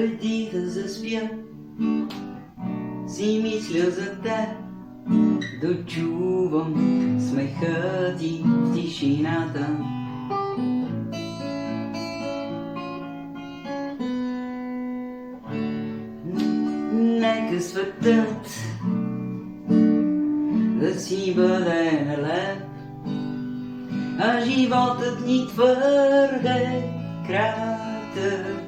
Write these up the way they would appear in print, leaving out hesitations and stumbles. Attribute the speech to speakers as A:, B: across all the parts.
A: преди да заспя, си мисля за теб, дочувам смеха ти в тишината. Нека светът да си бъде нелеп, а животът ни твърде кратък.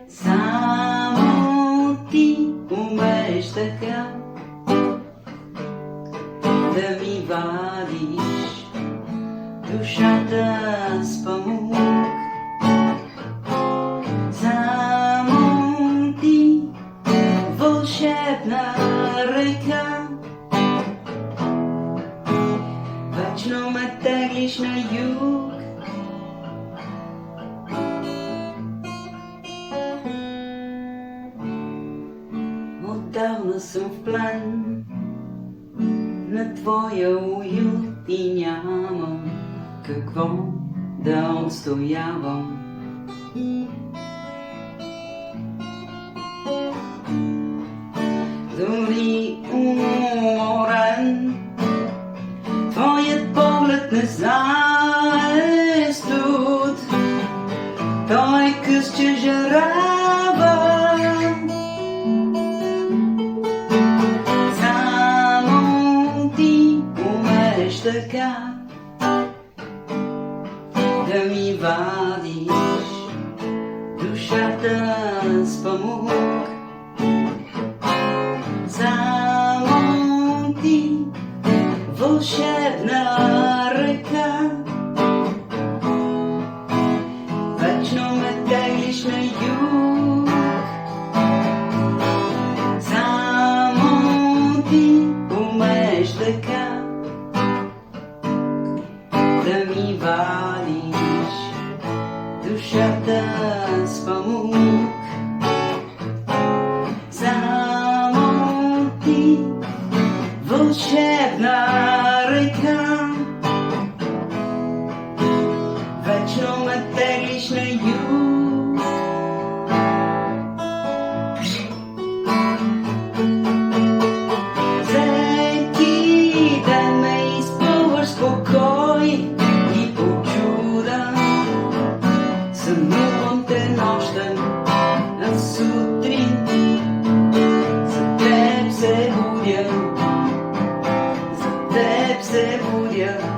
A: Само ти умееш така да ми вадиш душата с памук. Само ти, вълшебна река, вечно ме теглиш на юг. Отдавна съм в плен на твоя уют и нямам какво да отстоявам. Дори уморен, твоят поглед не знае студ, той е къс, че жарава. Само ти умееш така да ми вадиш душата с памук. Само ти, вълшебна река, вечно ме теглиш на юг. Само ти умееш така да ми вадиш душата с памук. Само ти, вълшебна река, вечно ме теглиш на юг. Всеки ден ме изпълваш спокой и почуда. Сънувам те нощем, а сутрин за теб се будя.